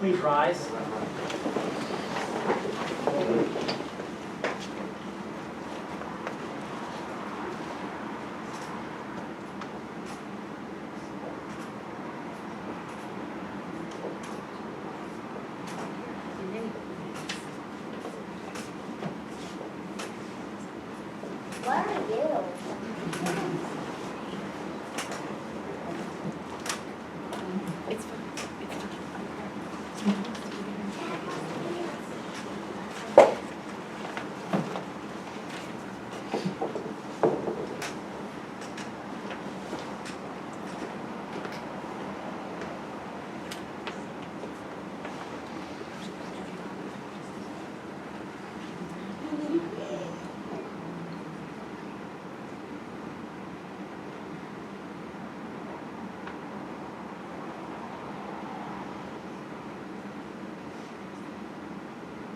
Please rise. What are you?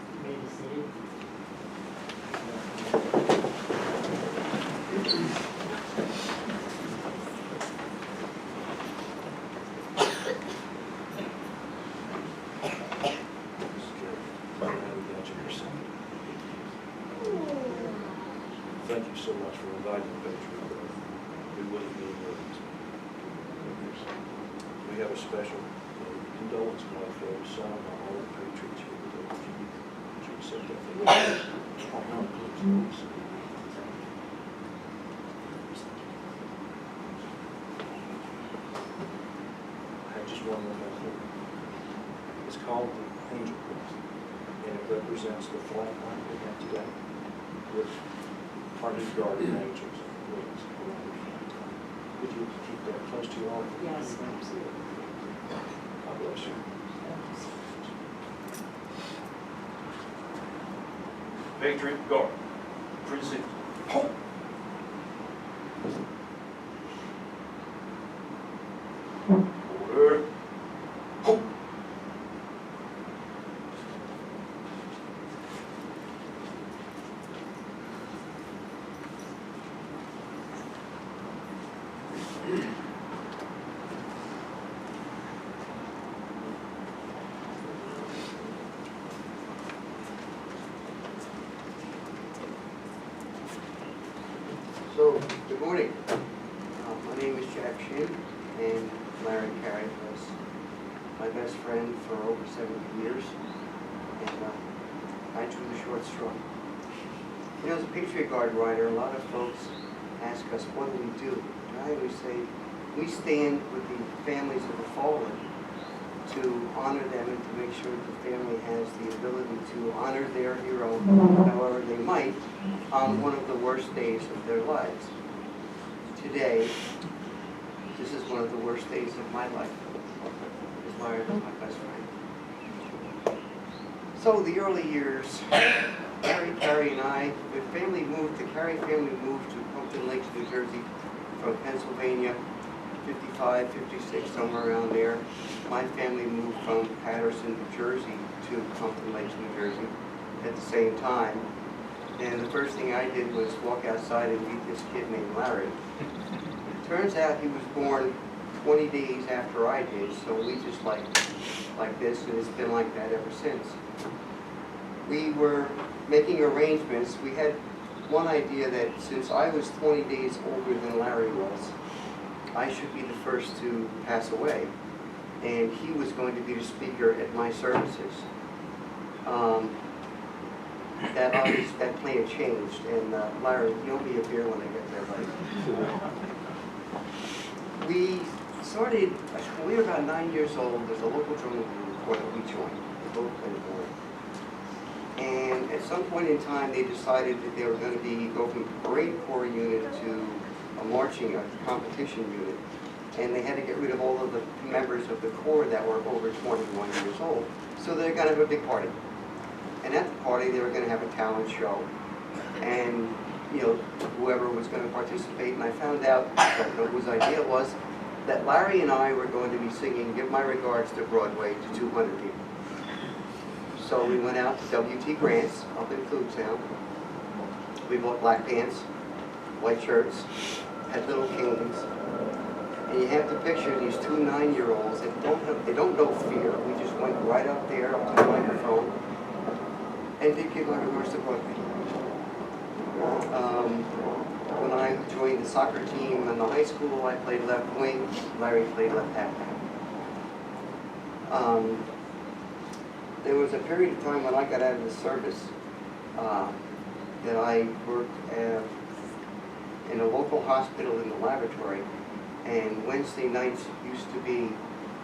You may be seated. Thank you so much for inviting the Patriot. We wouldn't be words. We have a special condolence card for our son and all the Patriots here today. Would you accept that? I have just one more message. It's called the Angel Crest, and it represents the flag line we have today with Army Guard and angels and wings around the flag line. Would you keep that close to your heart? Yes, absolutely. God bless you. Patriot Guard, present. Halt! Order. Halt! So, good morning. My name is Jack Shin, and Larry Carey was my best friend for over 70 years, and I drew the short straw. You know, as a Patriot Guard rider, a lot of folks ask us, what do we do? And I always say, we stand with the families of the fallen to honor them and to make sure that the family has the ability to honor their hero however they might on one of the worst days of their lives. Today, this is one of the worst days of my life. Because Larry was my best friend. So the early years, Carey and I, the Carey family moved to Pumpkin Lakes, New Jersey from Pennsylvania, 55, 56, somewhere around there. My family moved from Patterson, New Jersey to Pumpkin Lakes, New Jersey at the same time. And the first thing I did was walk outside and meet this kid named Larry. Turns out he was born 20 days after I did, so we just like this, and it's been like that ever since. We were making arrangements. We had one idea that since I was 20 days older than Larry was, I should be the first to pass away, and he was going to be the speaker at my services. That plan changed, and Larry, you'll be a beer when I get there, buddy. We started, when we were about 9 years old, there's a local drum corps that we joined, the local drum corps. And at some point in time, they decided that they were going to go from parade corps unit to a marching, a competition unit. And they had to get rid of all of the members of the corps that were over 21 years old. So they're going to have a big party. And at the party, they were going to have a talent show. And, you know, whoever was going to participate. And I found out, I don't know whose idea it was, that Larry and I were going to be singing Give My Regards to Broadway to 200 people. So we went out to W.T. Grant's up in Foodtown. We bought black pants, white shirts, had little canes, And you have to picture these two 9-year-olds that they don't know fear. We just went right up there, up to the microphone, and did give my regards to Broadway. When I joined the soccer team in the high school, I played left wing. Larry played left halfback. There was a period of time when I got out of the service that I worked in a local hospital in the laboratory, and Wednesday nights used to be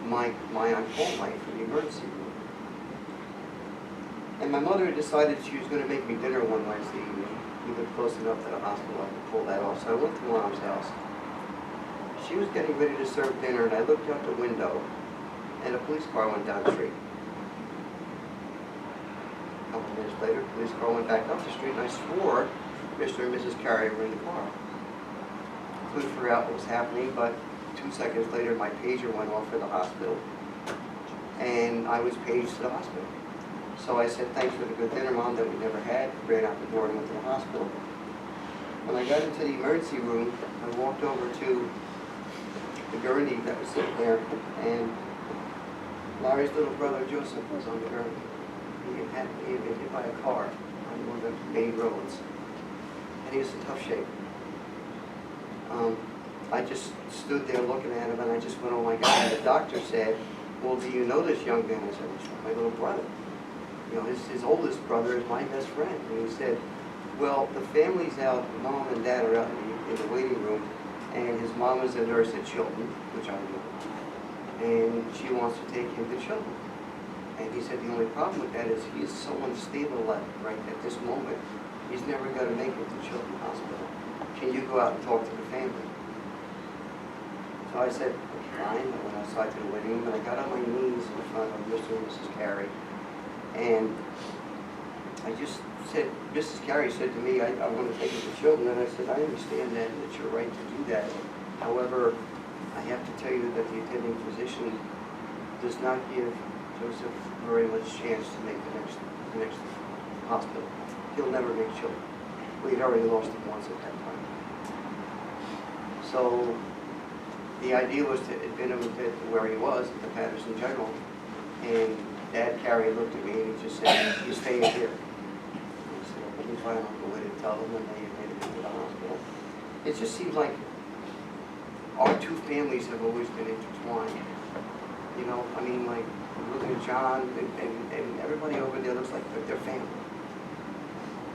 my on-call night for the emergency room. And my mother decided she was going to make me dinner one Wednesday evening. We lived close enough to the hospital I could pull that off. So I went to Mom's house. She was getting ready to serve dinner, and I looked out the window, and a police car went down the street. A couple minutes later, a police car went back up the street, and I swore Mr. and Mrs. CAREY were in the car. Couldn't figure out what was happening, but 2 seconds later, my pager went off for the hospital, and I was paged to the hospital. So I said, thanks for the good dinner, Mom, that we never had. Ran out the door and went to the hospital. When I got into the emergency room, I walked over to the gurney that was sitting there, and Larry's little brother, Joseph, was on the gurney. He had been hit by a car on one of the main roads, and he was in tough shape. I just stood there looking at him, and I just went, oh my God. And the doctor said, well, do you know this young man? I said, it's my little brother. You know, his oldest brother is my best friend. And he said, well, the family's out, Mom and Dad are out in the waiting room, and his mom is a nurse at Chilton, which I know, and she wants to take him to Chilton. And he said the only problem with that is he is so unstable right at this moment, he's never going to make it to Chilton Hospital. Can you go out and talk to the family? So I said, fine. I went outside to the waiting room, and I got on my knees in front of Mr. and Mrs. CAREY. And I just said, Mrs. CAREY said to me, I want to take you to Chilton. And I said, I understand that, and it's your right to do that. However, I have to tell you that the attending physician does not give Joseph very much chance to make the next hospital. He'll never make Chilton. We had already lost him once at that time. So the idea was to admit him to where he was at the Patterson General. And Dad CAREY looked at me and he just said, you're staying here. I said, let me find out the way to tell them, and they admitted me to the hospital. It just seems like our two families have always been intertwined. You know, I mean, like, looking at John and everybody over there looks like they're family.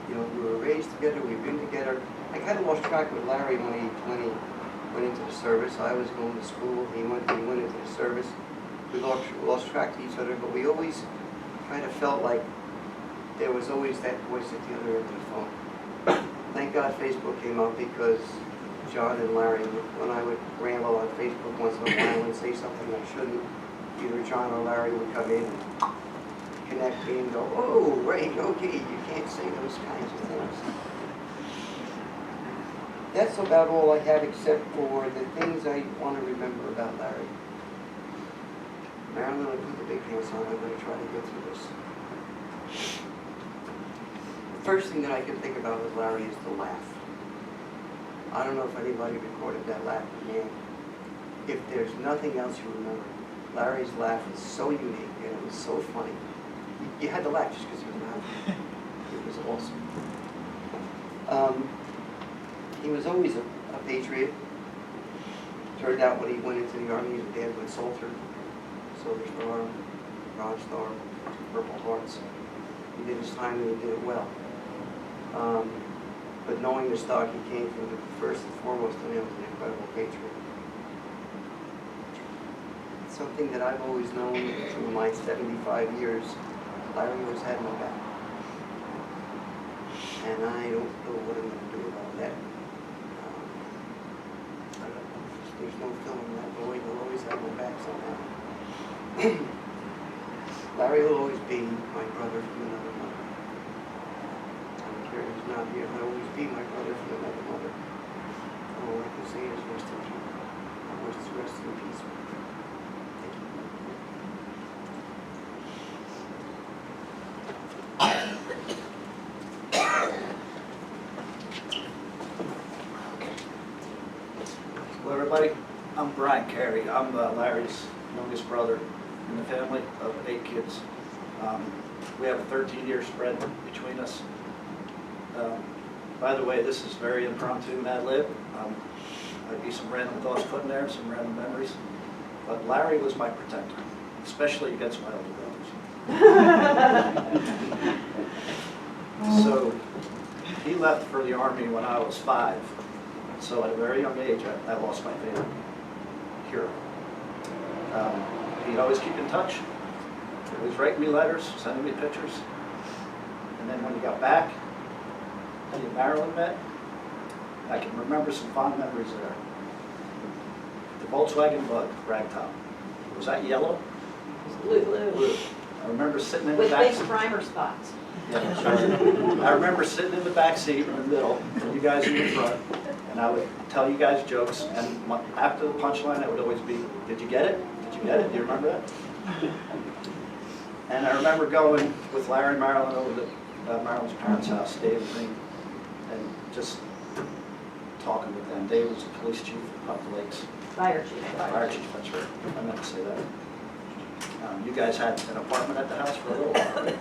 You know, we were raised together, we've been together. I kind of lost track with Larry when he went into the service. I was going to school, he went into the service. We lost track to each other, but we always kind of felt like there was always that voice at the other end of the phone. Thank God Facebook came out, because John and Larry, when I would ramble on Facebook once in a while and say something I shouldn't, either John or Larry would come in and connect me and go, oh, right, okay, you can't say those kinds of things. That's about all I have, except for the things I want to remember about Larry. Marilyn, I put the big pants on. I'm going to try to get through this. The first thing that I can think about with Larry is the laugh. I don't know if anybody recorded that laugh, but man, if there's nothing else you remember, Larry's laugh was so unique and it was so funny. You had to laugh just because he was laughing. It was awesome. He was always a patriot. Turned out when he went into the Army, he was a damn good soldier. Silver Star, Bronze Star, 2 Purple Hearts. He did his time and he did it well. But knowing the stock he came from, first and foremost, to him was an incredible patriot. Something that I've always known through my 75 years, Larry always had my back. And I don't know what I'm going to do about that. There's no filling that boy, he'll always have my back somehow. Larry will always be my brother from another mother. I don't care if he's not here, he'll always be my brother from another mother. All I can say is rest in peace. Rest in peace. Hello everybody, I'm Brian Carey. I'm Larry's youngest brother in the family of 8 kids. We have a 13-year spread between us. By the way, this is very impromptu Mad Lib. Might be some random thoughts put in there, some random memories. But Larry was my protector, especially against my older brothers. So he left for the Army when I was 5. So at a very young age, I lost my favorite hero. He'd always keep in touch. He was writing me letters, sending me pictures. And then when he got back, he and Marilyn met. I can remember some fond memories there. The Volkswagen Bug, ragtop. Was that yellow? Blue. Blue. I remember sitting in the With back big primer spots. Yeah, that's right. I remember sitting in the back seat in the middle, and you guys in the front, and I would tell you guys jokes, and after the punchline, it would always be, "Did you get it? Did you get it?" Do you remember that? And I remember going with Larry and Marilyn over to Marilyn's parents' house, Dave and me, and just talking with them. Dave was the police chief of Puff Lakes. Fire chief. Fire chief, that's right. I meant to say that. You guys had an apartment at the house for a little while, right?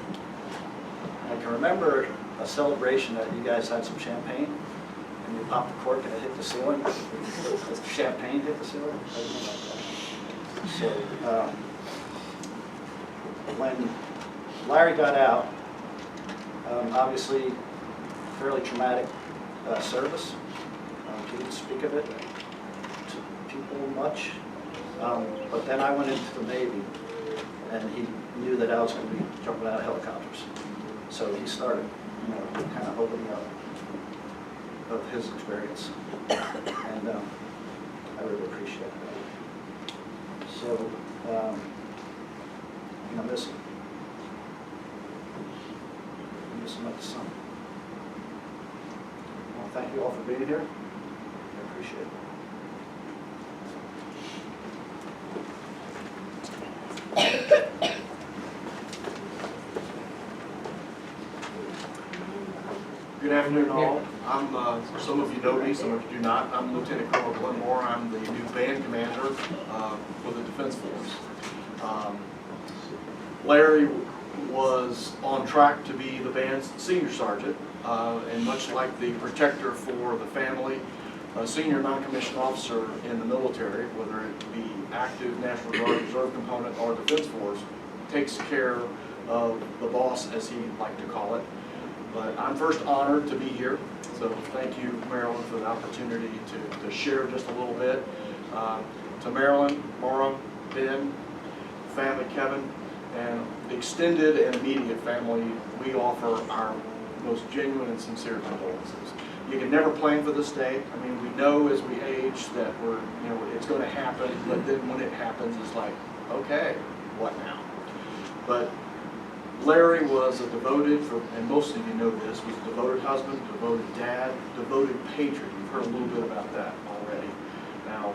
I can remember a celebration that you guys had some champagne, and you popped the cork and it hit the ceiling. The champagne hit the ceiling. I didn't know about that. So when Larry got out, obviously fairly traumatic service. He didn't speak of it to people much. But then I went into the Navy, and he knew that I was going to be jumping out of helicopters. So he started, kind of opening up of his experience, and I really appreciate that. So, I miss him. I miss him like the sun. Well, thank you all for being here. I appreciate it. Good afternoon, all. I'm, some of you know me, some of you do not. I'm Lieutenant Colonel Glenn Moore. I'm the new band commander for the Defense Force. Larry was on track to be the band's senior sergeant, and much like the protector for the family, a senior non-commissioned officer in the military, whether it be active National Guard Reserve component or Defense Force, takes care of the boss, as he liked to call it. But I'm first honored to be here, so thank you, Marilyn, for the opportunity to share just a little bit. To Marilyn, Maura, Ben, family, Kevin, and the extended and immediate family, we offer our most genuine and sincere condolences. You can never plan for this day. I mean, we know as we age that it's going to happen, but then when it happens, it's like, okay, what now? But Larry was a devoted, and most of you know this, was a devoted husband, devoted dad, devoted patriot. You've heard a little bit about that already. Now,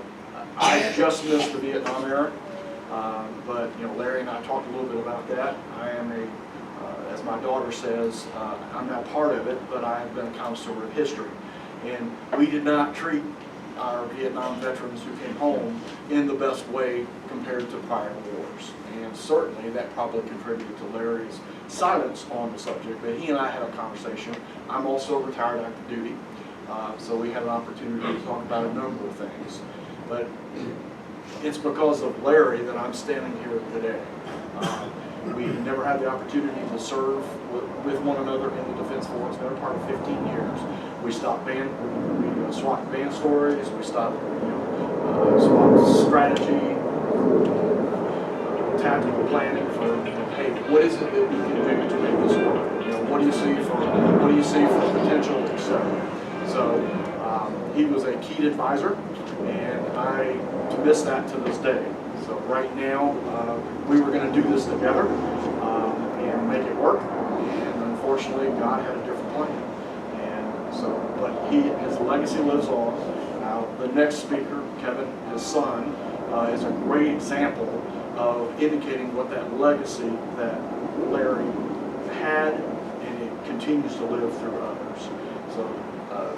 I just missed the Vietnam era, but Larry and I talked a little bit about that. I am as my daughter says, I'm not part of it, but I have been a connoisseur of history. And we did not treat our Vietnam veterans who came home in the best way compared to prior wars. And certainly that probably contributed to Larry's silence on the subject, but he and I had a conversation. I'm also retired active duty, so we had an opportunity to talk about a number of things. But it's because of Larry that I'm standing here today. We never had the opportunity to serve with one another in the Defense Force. Been a part of 15 years. We swapped band stories. We swapped strategy, tactical planning for, hey, what is it that we can do to make this work? What do you see for potential, etc. So he was a key advisor, and I miss that to this day. So right now, we were going to do this together and make it work, and unfortunately, God had a different plan. And so, but his legacy lives on. Now, the next speaker, Kevin, his son, is a great example of indicating what that legacy that Larry had, and it continues to live through others. So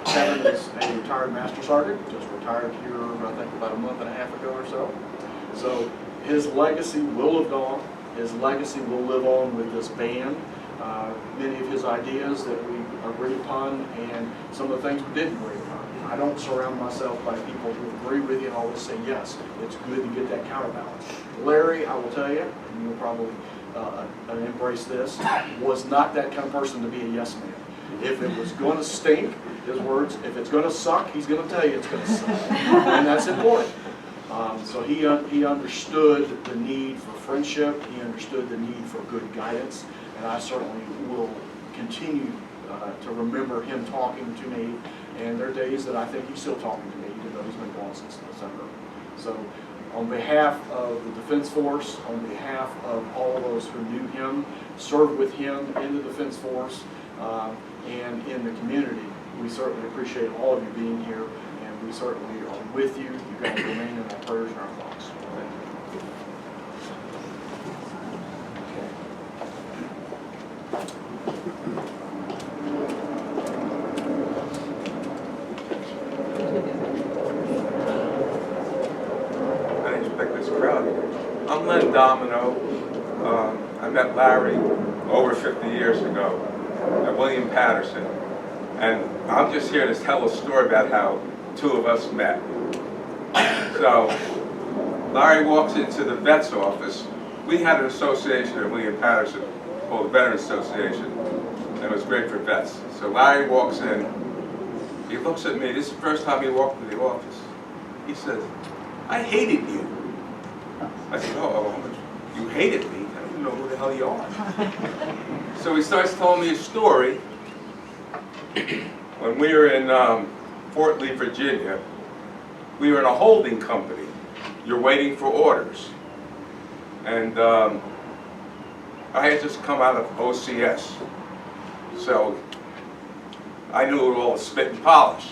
Kevin is a retired master sergeant, just retired here, I think, about a month and a half ago or so. So his legacy will have gone. His legacy will live on with this band. Many of his ideas that we agreed upon and some of the things we didn't agree upon. I don't surround myself by people who agree with you and always say, yes, it's good to get that counterbalance. Larry, I will tell you, and you'll probably embrace this, was not that kind of person to be a yes man. If it was going to stink, his words, if it's going to suck, he's going to tell you it's going to suck. And that's important. So he understood the need for friendship. He understood the need for good guidance. And I certainly will continue to remember him talking to me. And there are days that I think he's still talking to me, even though he's been gone since December. So on behalf of the Defense Force, on behalf of all of those who knew him, served with him in the Defense Force, and in the community, we certainly appreciate all of you being here, and we certainly are with you. You guys remain in our prayers and our thoughts. Thank you. I didn't expect this crowd here. I'm Len Domino. I met Larry over 50 years ago at William Patterson. And I'm just here to tell a story about how two of us met. So, Larry walks into the vet's office. We had an association at William Patterson called the Veterans Association, and it was great for vets. So Larry walks in, he looks at me, this is the first time he walked into the office. He says, I hated you. I said, oh, you hated me? I don't even know who the hell you are. So he starts telling me a story. When we were in Fort Lee, Virginia, we were in a holding company. You're waiting for orders. And I had just come out of OCS. So I knew it all was spit and polish.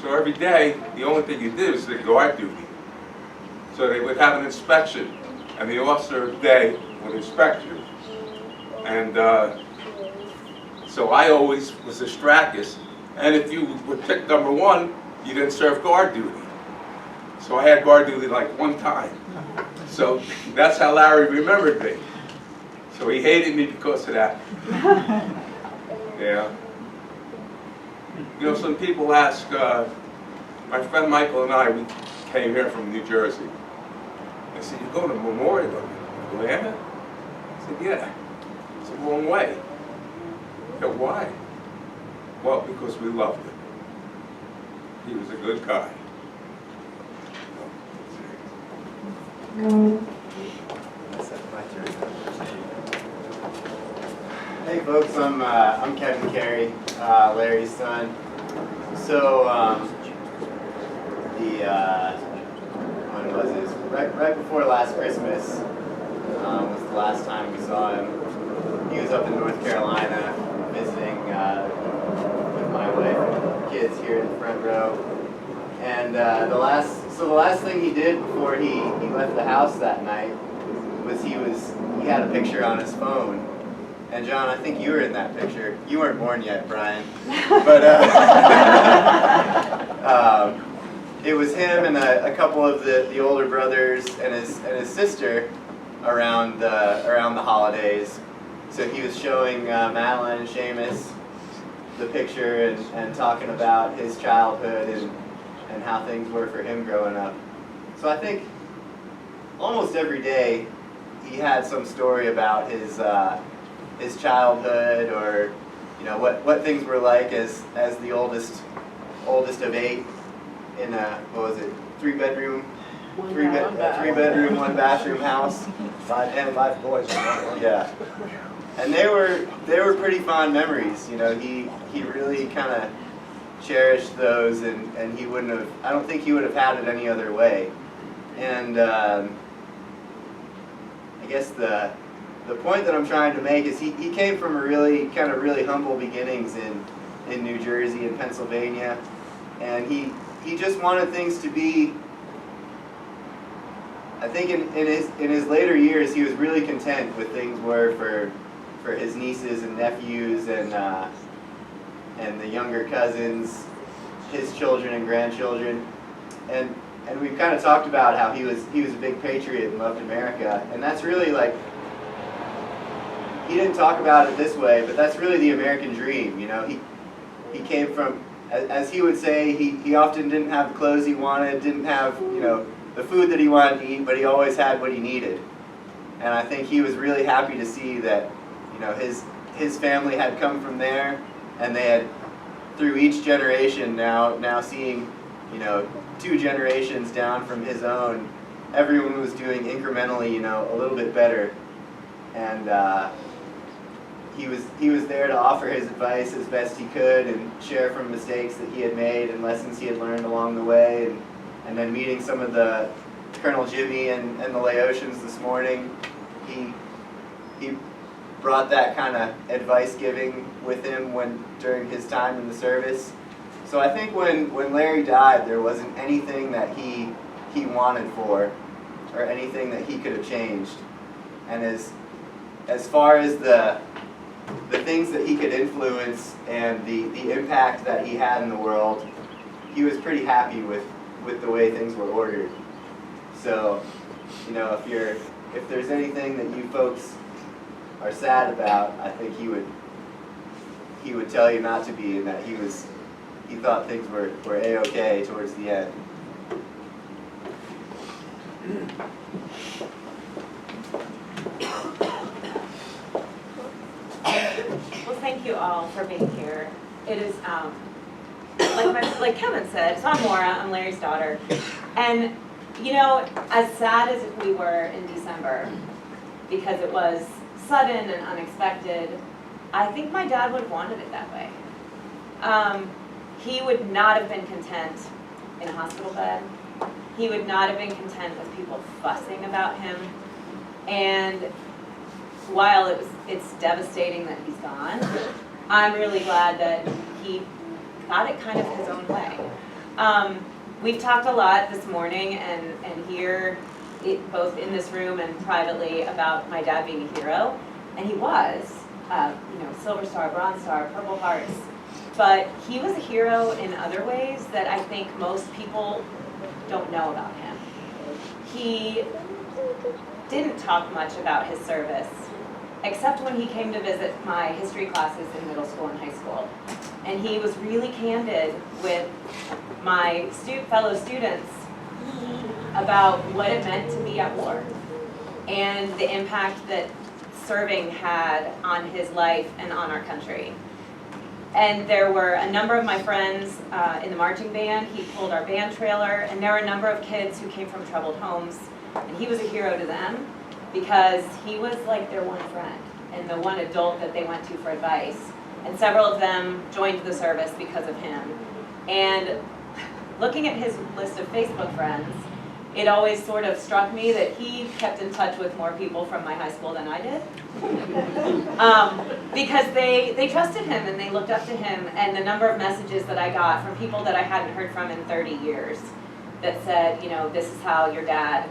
So every day, the only thing you did was the guard duty. So they would have an inspection, and the officer of the day would inspect you. And so I always was a Strackus, and if you were picked number one, you didn't serve guard duty. So I had guard duty like one time. So that's how Larry remembered me. So he hated me because of that. Yeah. You know, some people ask, my friend Michael and I, we came here from New Jersey. I said, you go to Memorial in Atlanta? I said, yeah. It's a long way. I said, why? Well, because we loved him. He was a good guy. Hey folks, I'm Kevin CAREY, Larry's son. So when was it? Right before last Christmas was the last time we saw him. He was up in North Carolina visiting with my wife and kids here in the front row. And the last thing he did before he left the house that night was he had a picture on his phone. And John, I think you were in that picture. You weren't born yet, Brian. But it was him and a couple of the older brothers and his sister around the holidays. So he was showing Madeline and Seamus the picture and talking about his childhood and how things were for him growing up. So I think almost every day he had some story about his childhood, or what things were like as the oldest of 8 in a, what was it, three bedroom, one bathroom house. Five boys. Yeah, and they were pretty fond memories. He really kind of cherished those, and he wouldn't have. I don't think he would have had it any other way. And I guess the point that I'm trying to make is he came from a really humble beginnings in New Jersey and Pennsylvania, and he just wanted things to be. I think in his later years he was really content with things were for his nieces and nephews, and and the younger cousins, his children and grandchildren, and we've kind of talked about how he was a big patriot and loved America, and that's really like, he didn't talk about it this way, but that's really the American dream. You know, he came from, as he would say, he often didn't have the clothes he wanted, didn't have, you know, the food that he wanted to eat, but he always had what he needed. And I think he was really happy to see that, you know, his family had come from there, and they had, through each generation now seeing, you know, 2 generations down from his own, everyone was doing incrementally, you know, a little bit better. And he was there to offer his advice as best he could and share from mistakes that he had made and lessons he had learned along the way. And then meeting some of the Colonel Jimmy and the Laotians this morning, he brought that kind of advice giving with him during his time in the service. So I think when Larry died, there wasn't anything that he wanted for, or anything that he could have changed. And as far as the things that he could influence and the impact that he had in the world, he was pretty happy with the way things were ordered. So, you know, if there's anything that you folks are sad about, I think he would tell you not to be, and that he thought things were A-okay towards the end. Well, thank you all for being here. It is, like Kevin said, so I'm Laura, I'm Larry's daughter. And, you know, as sad as we were in December, because it was sudden and unexpected, I think my dad would have wanted it that way. He would not have been content in a hospital bed. He would not have been content with people fussing about him. And while it's devastating that he's gone, I'm really glad that he got it kind of his own way. We've talked a lot this morning and here, both in this room and privately, about my dad being a hero. And he was, you know, Silver Star, Bronze Star, Purple Hearts. But he was a hero in other ways that I think most people don't know about him. He didn't talk much about his service, except when he came to visit my history classes in middle school and high school. And he was really candid with my fellow students about what it meant to be at war and the impact that serving had on his life and on our country. And there were a number of my friends in the marching band. He pulled our band trailer, and there were a number of kids who came from troubled homes, and he was a hero to them because he was like their one friend and the one adult that they went to for advice. And several of them joined the service because of him. And looking at his list of Facebook friends, it always sort of struck me that he kept in touch with more people from my high school than I did. Because they trusted him and they looked up to him, and the number of messages that I got from people that I hadn't heard from in 30 years that said, you know, this is how your dad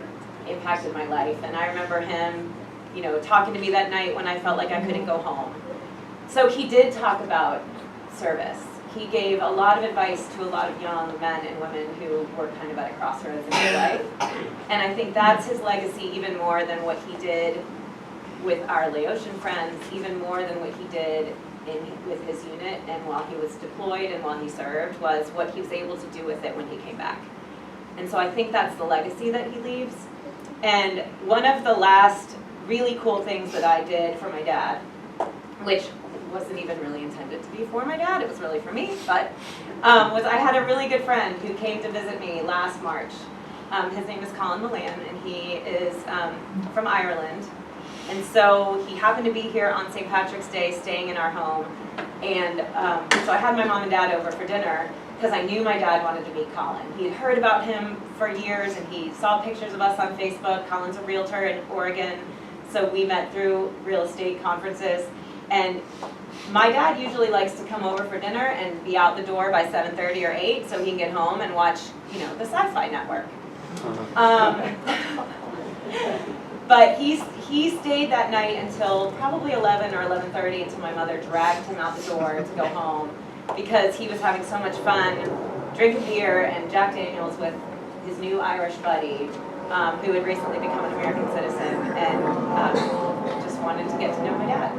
impacted my life. And I remember him, you know, talking to me that night when I felt like I couldn't go home. So he did talk about service. He gave a lot of advice to a lot of young men and women who were kind of at a crossroads in their life. And I think that's his legacy even more than what he did with our Laotian friends, even more than what he did with his unit and while he was deployed and while he served, was what he was able to do with it when he came back. And so I think that's the legacy that he leaves. And one of the last really cool things that I did for my dad, which wasn't even really intended to be for my dad, it was really for me, but was I had a really good friend who came to visit me last March. His name is Colin Millan, and he is from Ireland. And so he happened to be here on St. Patrick's Day, staying in our home. And so I had my mom and dad over for dinner because I knew my dad wanted to meet Colin. He had heard about him for years, and he saw pictures of us on Facebook. Colin's a realtor in Oregon, so we met through real estate conferences. And my dad usually likes to come over for dinner and be out the door by 7:30 or 8 so he can get home and watch, you know, the Sci-Fi Network. But he stayed that night until probably 11 or 11:30 until my mother dragged him out the door to go home. because he was having so much fun drinking beer and Jack Daniels with his new Irish buddy, who had recently become an American citizen, and just wanted to get to know my dad.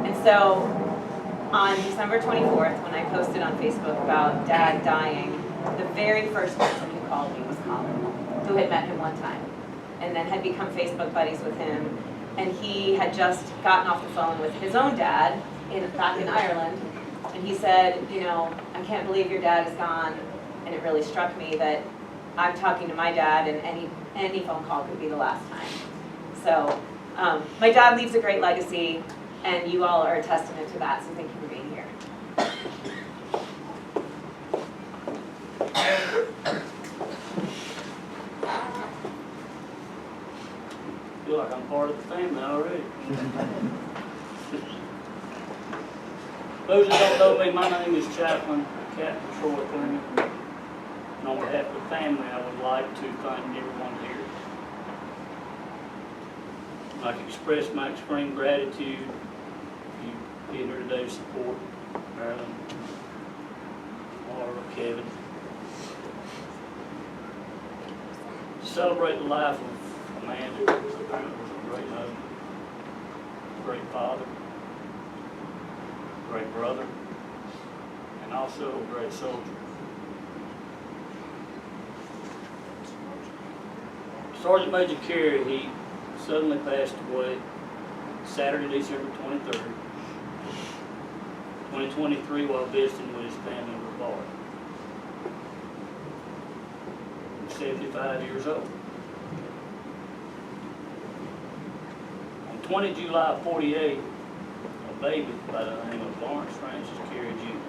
And so on December 24th, when I posted on Facebook about Dad dying, the very first person who called me was Caolo, who had met him one time, and then had become Facebook buddies with him. And he had just gotten off the phone with his own dad back in Ireland, and he said, you know, I can't believe your dad is gone. And it really struck me that I'm talking to my dad, and any phone call could be the last time. So my dad leaves a great legacy, and you all are a testament to that, so thank you for being here. I feel like I'm part of the family already. Those that don't know me, my name is Chaplain Captain Troy Thurman. And on behalf of the family, I would like to thank everyone here. I'd like to express my extreme gratitude for you being here today to support Marilyn, Laura, Kevin. To celebrate the life of a man who apparently was a great husband, a great father, a great brother, and also a great soldier. Sergeant Major CAREY, he suddenly passed away Saturday, December 23rd, 2023, while visiting with his family in Brevard. He was 75 years old. On 20 July 48, a baby by the name of Lawrence Francis CAREY Jr.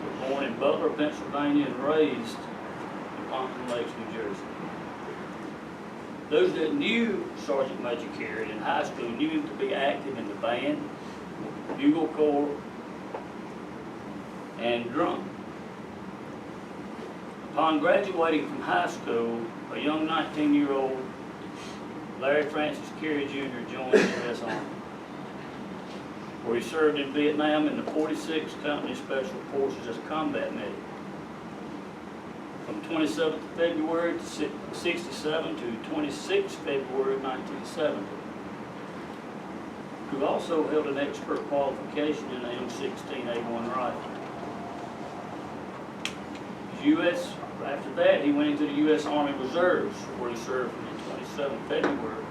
was born in Butler, Pennsylvania, and raised in Pompton Lakes, New Jersey. Those that knew Sergeant Major CAREY in high school knew him to be active in the band, bugle corps, and drum. Upon graduating from high school, a young 19-year-old Larry Francis CAREY Jr. joined the U.S. Army, where he served in Vietnam in the 46th Company Special Forces as a combat medic. From 27th February 67 to 26th February 1970. Who also held an expert qualification in the M16A1 rifle. After that, he went into the U.S. Army Reserves, where he served from the 27th February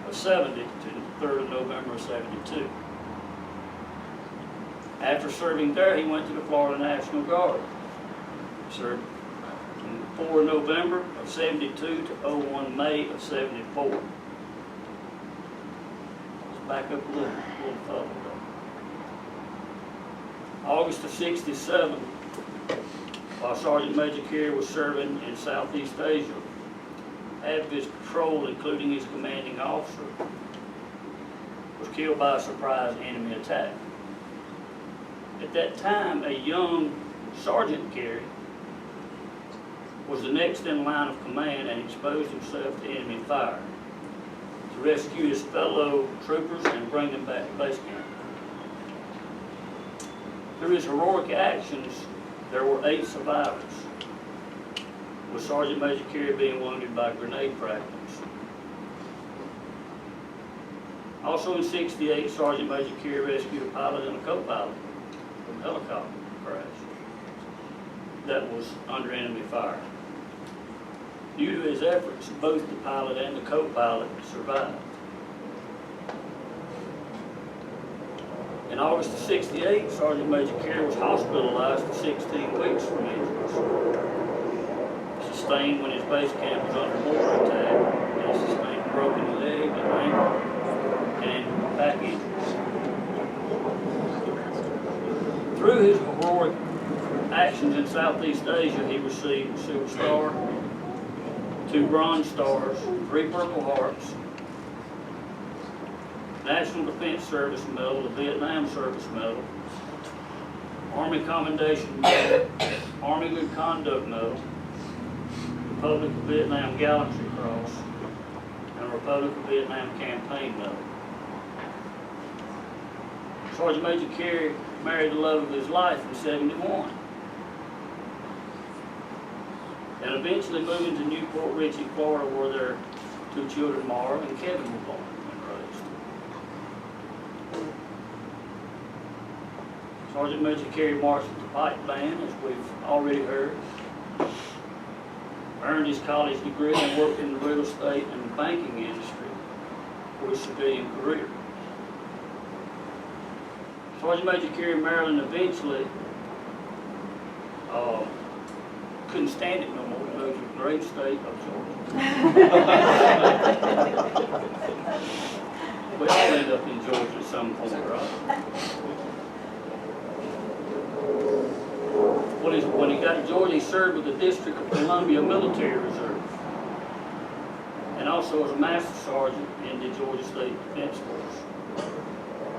of 70 to the 3rd of November of 72. After serving there, he went to the Florida National Guard. He served from 4 November of 72 to 01 May of 74. Let's back up a little further. August of 67, while Sergeant Major CAREY was serving in Southeast Asia, half of his patrol, including his commanding officer, was killed by a surprise enemy attack. At that time, a young Sergeant CAREY was the next in line of command and exposed himself to enemy fire to rescue his fellow troopers and bring them back to base camp. Through his heroic actions, there were 8 survivors, with Sergeant Major CAREY being wounded by grenade fragments. Also in '68, Sergeant Major CAREY rescued a pilot and a co-pilot from a helicopter crash that was under enemy fire. Due to his efforts, both the pilot and the co-pilot survived. In August of '68, Sergeant Major CAREY was hospitalized for 16 weeks from injuries sustained when his base camp was under mortar attack, and he sustained a broken leg and ankle and back injuries. Through his heroic actions in Southeast Asia, he received a Silver Star, 2 Bronze Stars, 3 Purple Hearts, National Defense Service Medal, the Vietnam Service Medal, Army Commendation Medal, Army Good Conduct Medal, Republic of Vietnam Gallantry Cross, and Republic of Vietnam Campaign Medal. Sergeant Major Carey married the love of his life in '71. And eventually moving to Newport Richey, Florida, where their 2 children, Mara and Kevin, were born and raised. Sergeant Major Carey marched with the pipe band, as we've already heard. Earned his college degree and worked in the real estate and banking industry for his civilian career. Sergeant Major Carey Maryland eventually couldn't stand it no more to go to the great state of Georgia. We all end up in Georgia at some point, right? When he got to Georgia, he served with the District of Columbia Military Reserve, and also as a Master Sergeant in the Georgia State Defense Force.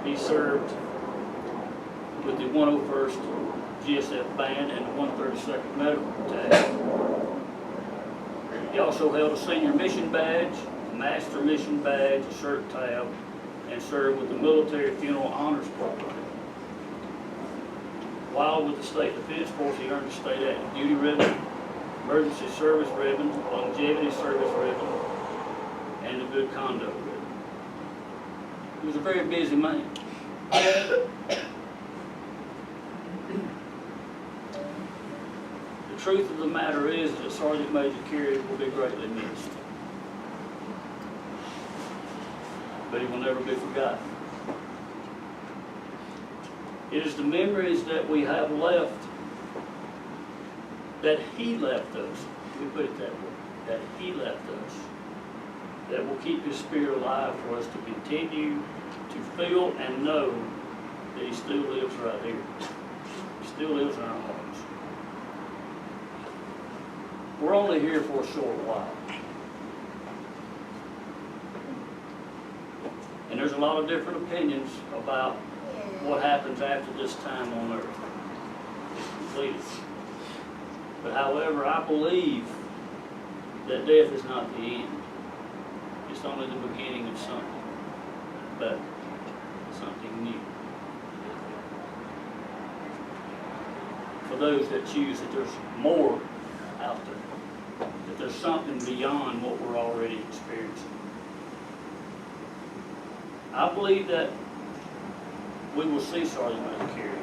He served with the 101st GSF Band and the 132nd Medical Battalion. He also held a Senior Mission Badge, a Master Mission Badge, a shirt tab, and served with the Military Funeral Honors Program. While with the State Defense Force, he earned the State Active Duty Ribbon, Emergency Service Ribbon, Longevity Service Ribbon, and the Good Conduct Ribbon. He was a very busy man. The truth of the matter is that Sergeant Major Carey will be greatly missed, but he will never be forgotten. It is the memories that we have left, that he left us, we put it that way, that he left us, that will keep his spirit alive for us to continue to feel and know that he still lives right here. He still lives in our hearts. We're only here for a short while. And there's a lot of different opinions about what happens after this time on earth is completed. But however, I believe that death is not the end. It's only the beginning of something better, something new. For those that choose that there's more out there, that there's something beyond what we're already experiencing. I believe that we will see Sergeant Major Carey.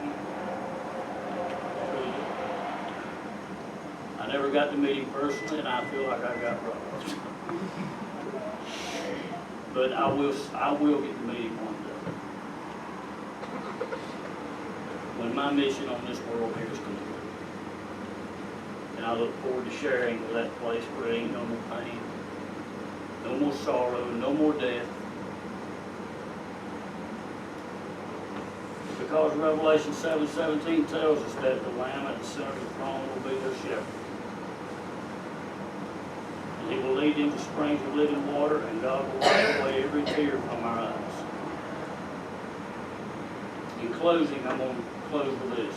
I never got to meet him personally, and I feel like I got robbed. But I will get to meet him one day, when my mission on this world here is complete. And I look forward to sharing with that place where there ain't no more pain, no more sorrow, no more death. Because Revelation 7:17 tells us that the Lamb at the center of the throne will be their shepherd. And he will lead them to springs of living water, and God will wipe away every tear from our eyes. In closing, I'm going to close with this.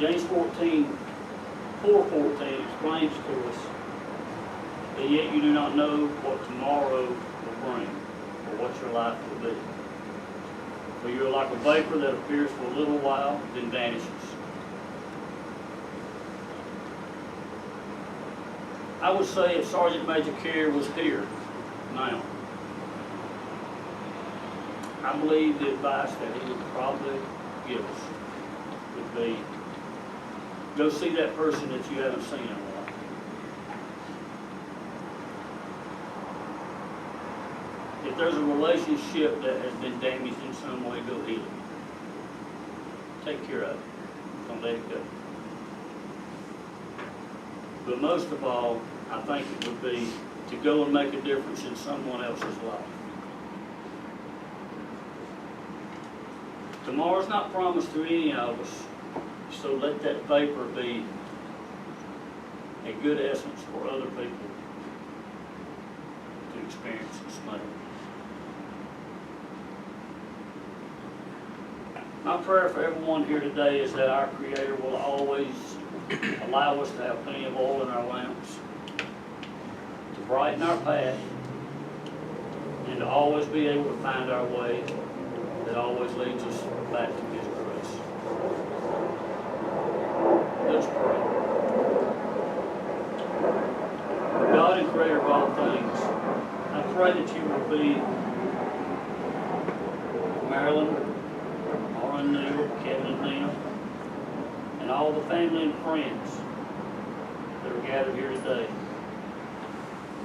James 4:14 explains to us that yet you do not know what tomorrow will bring, or what your life will be. For you are like a vapor that appears for a little while, then vanishes. I would say if Sergeant Major Carey was here now, I believe the advice that he would probably give us would be, go see that person that you haven't seen in a while. If there's a relationship that has been damaged in some way, go heal it. Take care of it. Don't let it go. But most of all, I think it would be to go and make a difference in someone else's life. Tomorrow's not promised to any of us, so let that vapor be a good essence for other people to experience and smell. My prayer for everyone here today is that our Creator will always allow us to have plenty of oil in our lamps, to brighten our path, and to always be able to find our way that always leads us back to His grace. Let's pray. God and Creator of all things, I pray that you will be Marilyn, Maura and Neil, Kevin and Nina, and all the family and friends that are gathered here today.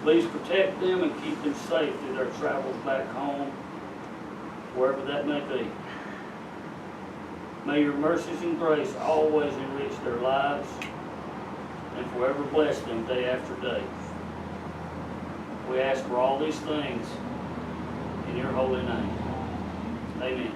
Please protect them and keep them safe through their travels back home, wherever that may be. May your mercies and grace always enrich their lives and forever bless them day after day. We ask for all these things in your holy name. Amen.